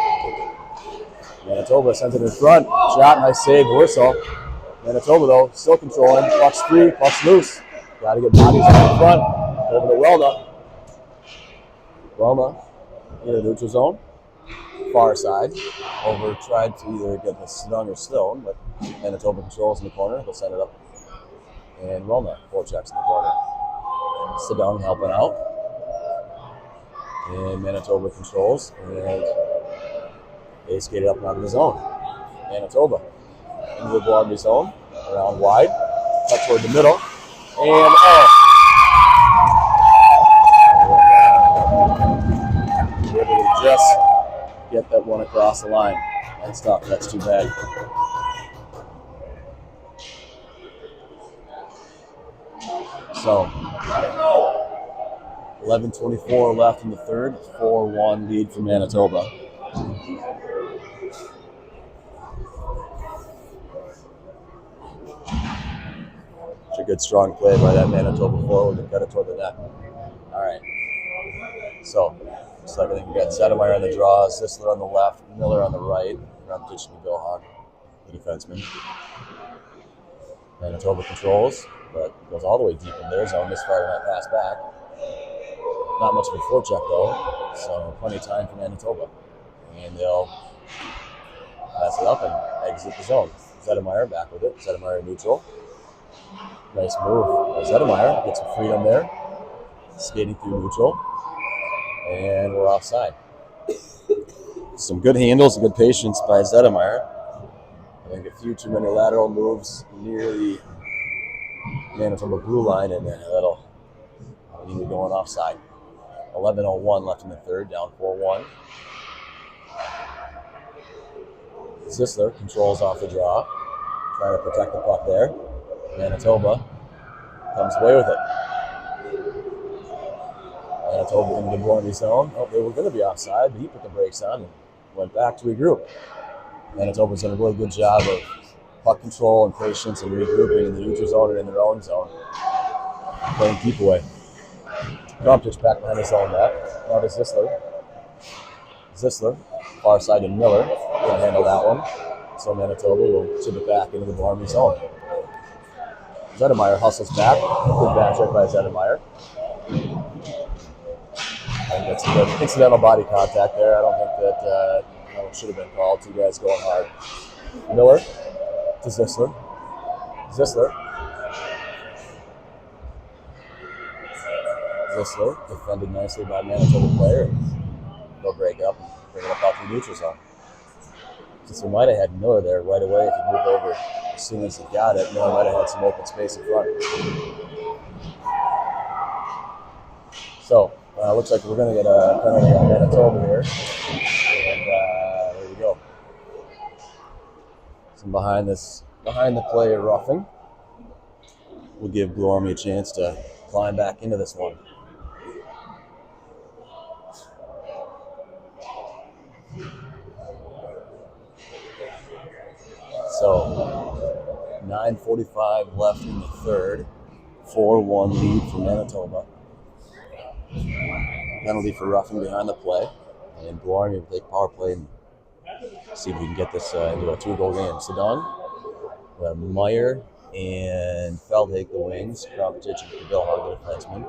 Manitoba sends it in front. Shot, nice save, Warsaw. Manitoba though, still controlling. Puck's free, puck's loose. Got to get bodies in front. Over to Welna. Welna in the neutral zone. Far side. Over tried to either get the Sedung or Stone, but Manitoba controls in the corner. They'll send it up. And Welna forechecks in the corner. Sedung helping out. And Manitoba controls. And they skate it up and out of the zone. Manitoba into the Blue Army zone. Around wide. Cut toward the middle. And able to just get that one across the line. That's tough. That's too bad. So 11:24 left in the third. 4-1 lead for Manitoba. Such a good strong play by that Manitoba forward to cut it toward the net. All right. So looks like I think we got Zedemeyer on the draw, Zisler on the left, Miller on the right, Krumptich and Billhawk, the defenseman. Manitoba controls, but goes all the way deep in their zone, misfiring that pass back. Not much of a forecheck though, so plenty of time for Manitoba. And they'll pass it up and exit the zone. Zedemeyer back with it, Zedemeyer neutral. Nice move by Zedemeyer, gets some freedom there. Skating through neutral. And we're offside. Some good handles and good patience by Zedemeyer. I think a few too many lateral moves near the Manitoba blue line, and that'll need to go on offside. 11:01 left in the third, down 4-1. Zisler controls off the draw, trying to protect the puck there. Manitoba comes away with it. Manitoba into the Blue Army zone. Oh, they were going to be offside, but he put the brakes on and went back to regroup. Manitoba's done a really good job of puck control and patience and regrouping in the neutral zone and in their own zone. Playing keep away. Krumptich back behind his own net. Now to Zisler. Zisler, far side to Miller. Can't handle that one. So Manitoba will chip it back into the Blue Army zone. Zedemeyer hustles back. Good back check by Zedemeyer. And that's a good incidental body contact there. I don't think that it should have been called. Two guys going hard. Miller to Zisler. Zisler defended nicely by Manitoba player. They'll break up and bring it up out to the neutral zone. Since we might have had Miller there right away, if he moved over as soon as he got it, Miller might have had some open space in front. So Looks like we're going to get a penalty on Manitoba here. And there we go. Some behind the play roughing will give Blue Army a chance to climb back into this one. So 9:45 left in the third. 4-1 lead for Manitoba. Penalty for roughing behind the play. And Blue Army will take power play and see if we can get this into a 2-goal game. Sedong, Meyer, and Feldhake the wings. Kravitich and Kabilhag the defenseman.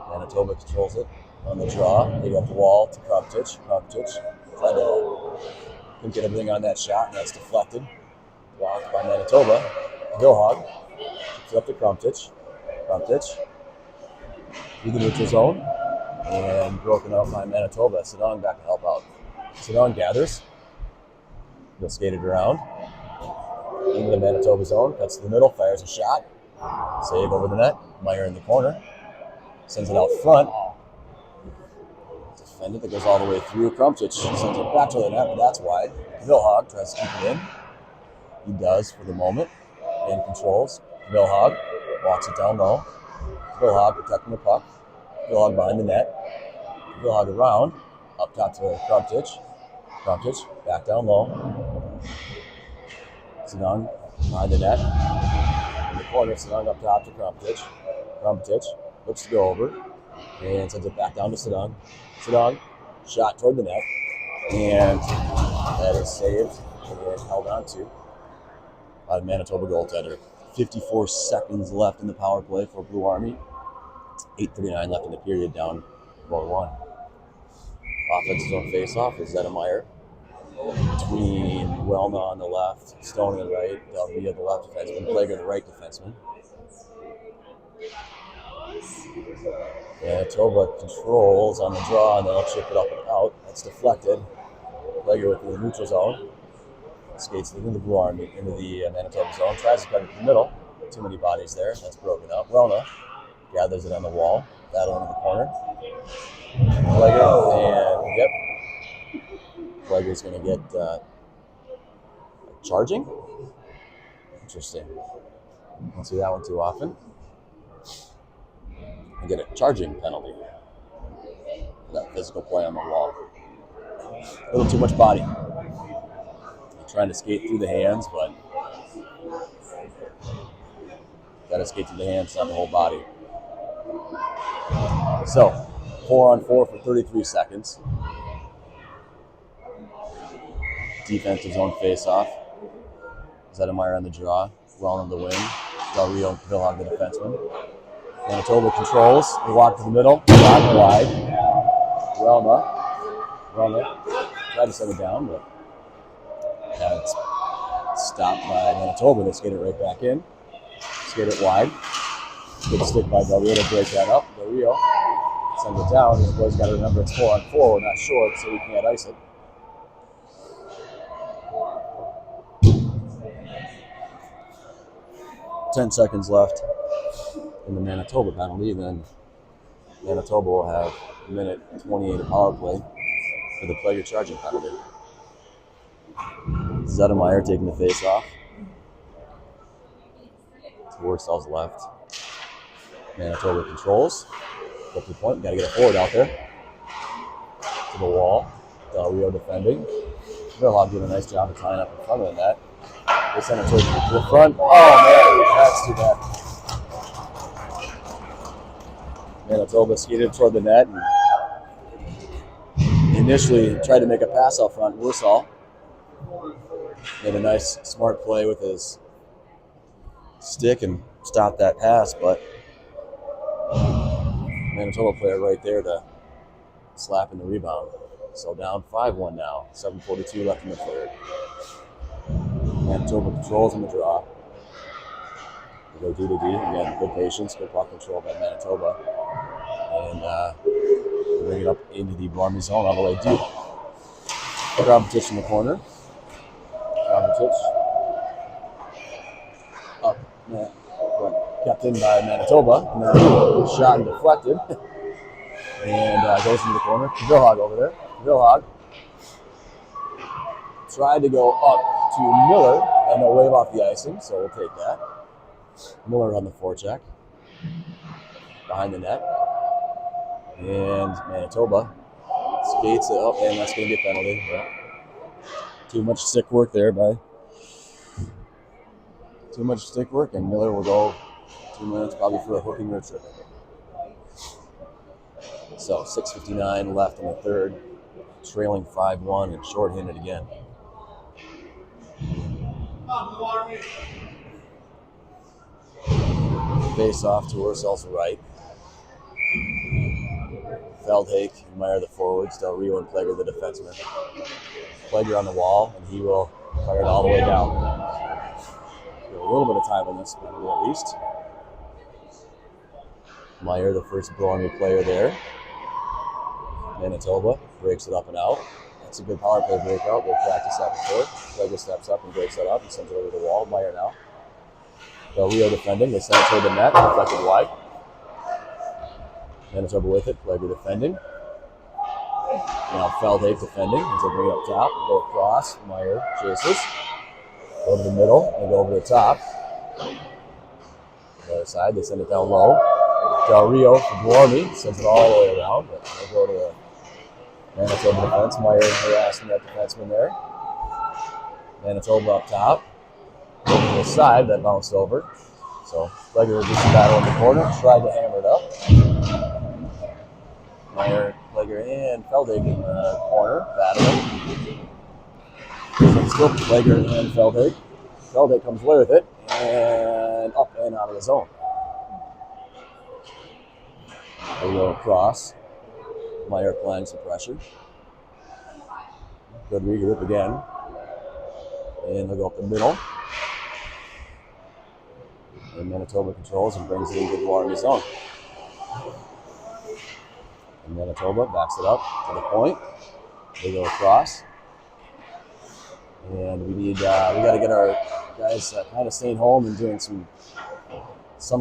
Manitoba controls it on the draw. They got the wall to Kravitich. Kravitich couldn't get everything on that shot, and that's deflected. Blocked by Manitoba. Kabilhag up to Kravitich. Kravitich through the neutral zone and broken out by Manitoba. Sedong back to help out. Sedong gathers. He'll skate it around into the Manitoba zone. Cuts to the middle. Fires a shot. Save over the net. Meyer in the corner. Sends it out front. Defended that goes all the way through. Kravitich sends it back to the net, but that's wide. Kabilhag tries to keep it in. He does for the moment. And controls. Kabilhag walks it down low. Kabilhag protecting the puck. Kabilhag behind the net. Kabilhag around. Up top to Kravitich. Kravitich back down low. Sedong behind the net. In the corner, Sedong up top to Kravitich. Kravitich looks to go over and sends it back down to Sedong. Sedong shot toward the net. And that is saved and held on to by the Manitoba goaltender. 54 seconds left in the power play for Blue Army. 8:39 left in the period, down 4-1. Offensive zone face-off is Zedemeyer between Welna on the left, Stone on the right, Del Rio the left defenseman, Plager the right defenseman. Manitoba controls on the draw, and they'll chip it up and out. That's deflected. Plager within the neutral zone. Skates into the Blue Army, into the Manitoba zone. Tries to cut it in the middle. Too many bodies there. That's broken up. Welna gathers it on the wall. Battle into the corner. Plager, and yep. Plager's going to get charging. Interesting. Don't see that one too often. And get a charging penalty for that physical play on the wall. A little too much body. Trying to skate through the hands, but got to skate through the hands, not the whole body. So, 4-on-4 for 33 seconds. Defensive zone face-off. Zedemeyer on the draw. Well on the wing. Del Rio and Kabilhag the defenseman. Manitoba controls. They walk to the middle. Blocked wide. Welna tried to set it down, but it's stopped by Manitoba. They skate it right back in. Skate it wide. Good stick by Del Rio to break that up. Del Rio sends it down. His boys got to remember it's 4-on-4. We're not short, so we can't ice it. Ten seconds left in the Manitoba penalty, and then Manitoba will have a minute 28 of power play for the player charging penalty. Zedemeyer taking the face off. Warsaul's left. Manitoba controls. Up to the point. Got to get a forward out there. To the wall. Del Rio defending. Kabilhag doing a nice job of tying up in front of the net. They send it towards the front. Oh, man. That's too bad. Manitoba skated toward the net and initially tried to make a pass out front. Warsaul made a nice, smart play with his stick and stopped that pass, but Manitoba player right there to slap in the rebound. So down 5-1 now. 7:42 left in the third. Manitoba controls on the draw. They go D to D. Again, good patience, good puck control by Manitoba. And bring it up into the Blue Army zone all the way deep. Kravitich in the corner. Kravitich. Up. Kept in by Manitoba. And then shot and deflected and goes into the corner. Vilhag over there. Vilhag tried to go up to Miller, and they'll wave off the icing, so we'll take that. Miller on the forecheck. Behind the net. And Manitoba skates it up, and that's going to get penalty. Yeah. Too much stick work there Too much stick work, and Miller will go 2 minutes probably for a hooking or a tripping. So 6:59 left in the third, trailing 5-1 and shorthanded again. Face off to Ursel's right. Feldhake and Meyer the forwards, Del Rio and Plager the defenseman. Plager on the wall, and he will fire it all the way down. A little bit of time on this penalty at least. Meyer, the first Blue Army player there. Manitoba breaks it up and out. That's a good power play breakout. We'll practice that before. Plager steps up and breaks that up and sends it over the wall. Meyer now. Del Rio defending. They send it toward the net. Deflected wide. Manitoba with it. Plager defending. Now Feldhake defending. As they bring it up top. Go across. Meyer chases. Go to the middle and go over the top. The other side, they send it down low. Del Rio from Blue Army sends it all the way around, but they'll go to the Manitoba defense. Meyer harassing that defenseman there. Manitoba up top. Over to the side, that bounced over. So Plager just battle in the corner, tried to hammer it up. Meyer, Plager, and Feldhake in the corner, battling. So still Plager and Feldhake. Feldhake comes away with it, and up and out of the zone. They go across. Meyer applying some pressure. Good regroup again. And they'll go up the middle. And Manitoba controls and brings it into the Blue Army zone. And Manitoba backs it up to the point. They go across. And we got to get our guys kind of staying home and doing some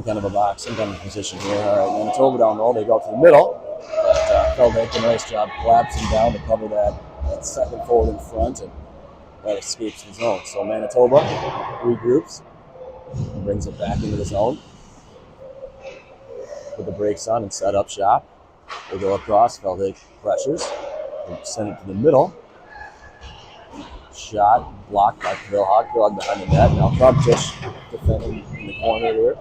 kind of a box, some kind of position here. All right, Manitoba down low. They go to the middle. But Feldhake did a nice job collapsing down to cover that second forward in front, and that escapes the zone. So Manitoba regroups and brings it back into the zone. Put the brakes on and set up shop. They go across. Feldhake pressures. They send it to the middle. Shot blocked by Vilhag. Vilhag behind the net. Now Krumptish defending in the corner here.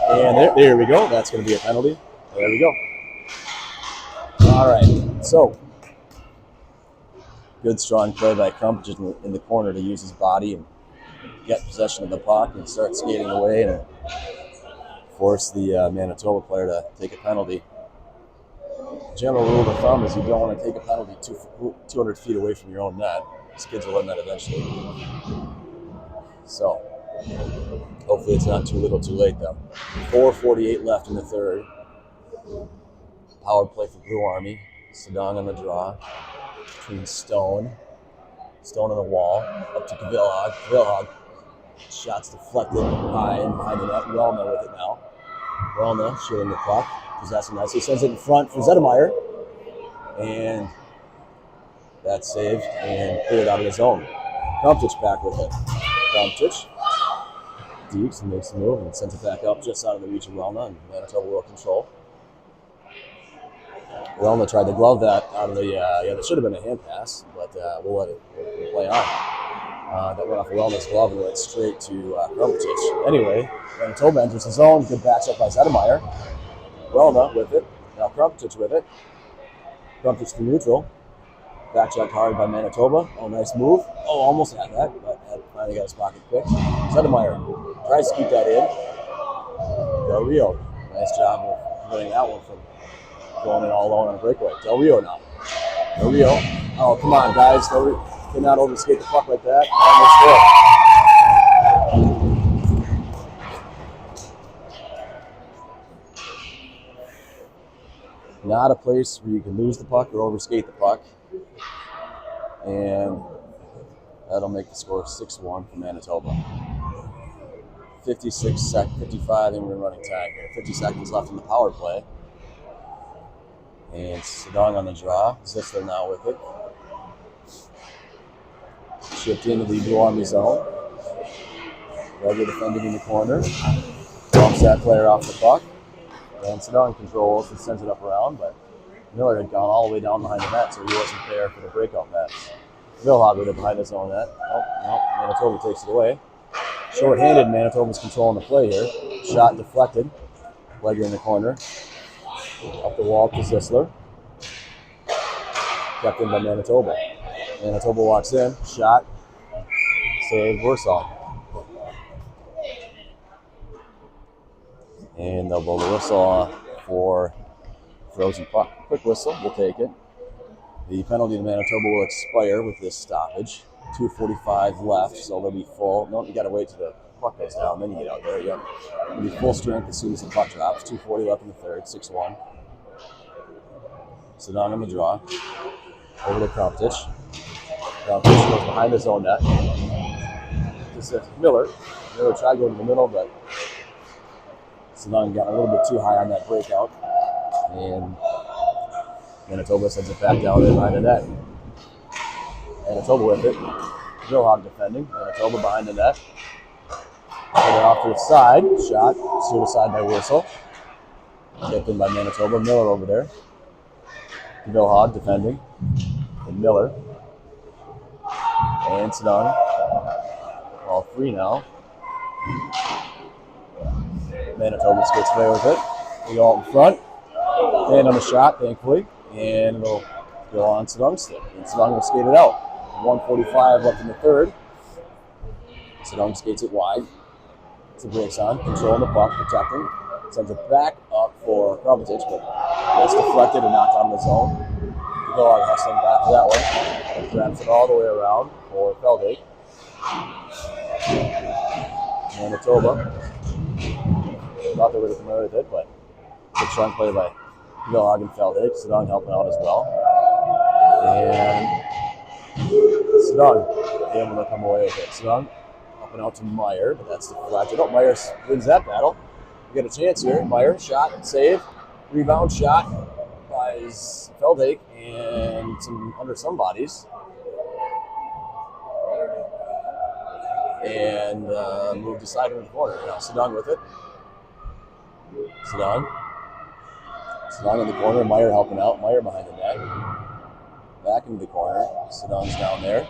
And there we go. That's going to be a penalty. There we go. All right. So good strong play by Krumptish in the corner to use his body and get possession of the puck and start skating away and force the Manitoba player to take a penalty. General rule of thumb is you don't want to take a penalty 200 feet away from your own net. These kids will learn that eventually. So, hopefully it's not too little too late though. 4:48 left in the third. Power play for Blue Army. Sedong on the draw. Between Stone on the wall. Up to Vilhag. Vilhag. Shots deflected high and behind the net. Relna with it now. Relna shooting the puck. Possessing nicely. Sends it in front for Zettermeyer. And that's saved and cleared out of the zone. Krumptish back with it. Krumptish deeps and makes the move and sends it back up just out of the reach of Relna, and Manitoba will control. Relna tried to glove that out of the, that should have been a hand pass, but we'll let it play on. That went off of Relna's glove and went straight to Krumptish. Anyway, Manitoba enters the zone, good backs up by Zettermeyer. Relna with it, now Krumptish with it. Krumptish to neutral. Back check hard by Manitoba. Oh, nice move. Oh, almost had that, but finally got his pocket picked. Zettermeyer tries to keep that in. Del Rio, nice job of getting that one from going in all alone on a breakaway. Del Rio now. Del Rio. Oh, come on, guys. Del Rio cannot overskate the puck like that. Almost scored. Not a place where you can lose the puck or overskate the puck. And that'll make the score 6-1 for Manitoba. 55, and we're running time here. 50 seconds left in the power play. And Sedong on the draw. Zissler now with it. Shipped into the Blue Army zone. Regular defending in the corner. Bumps that player off the puck. And Sedong controls and sends it up around, but Miller had gone all the way down behind the net, so he wasn't there for the breakout pass. Vilhag with it behind his own net. Oh, no, Manitoba takes it away. Short-handed, Manitoba's controlling the play here. Shot deflected. Legger in the corner. Up the wall to Zissler. Kept in by Manitoba. Manitoba walks in. Shot. Save. Warsaw. And they'll blow the whistle for frozen puck. Quick whistle. We'll take it. The penalty to Manitoba will expire with this stoppage. 2:45 left, so they'll be full. No, you got to wait till the puck goes down, then you get out there. Yep. It'll be full strength as soon as the puck drops. 2:40 left in the third, 6-1. Sedong on the draw. Over to Krumptich. Krumptich goes behind his own net. This is Miller. Miller tried going to the middle, but Sedong got a little bit too high on that breakout. And Manitoba sends it back down there behind the net. Manitoba with it. Vilhag defending. Manitoba behind the net. Put it off to the side. Shot. Suicide by Whistle. Kept in by Manitoba. Miller over there. Vilhag defending. And Miller. And Sedong. All three now. Manitoba skates away with it. We go out in front. And on the shot, thankfully. And it'll go on Sedong's stick. And Sedong will skate it out. 1:45 left in the third. Sedong skates it wide. It's a breaks on. Controlling the puck, protecting. Sends it back up for Krumptich, but it's deflected and knocked out of the zone. Vilhag hustling back that way. And grabs it all the way around for Feldake. Manitoba. Thought they would have come out with it, but good strong play by Vilhag and Feldake. Sedong helping out as well. And Sedong able to come away with it. Sedong up and out to Meyer, but that's deflected. Oh, Meyer wins that battle. We got a chance here. Meyer, shot, save, rebound, shot by Feldake and under some bodies. And moved aside in the corner. Now Sedong with it. Sedong in the corner. Meyer helping out. Meyer behind the net. Back into the corner. Sedong's down there.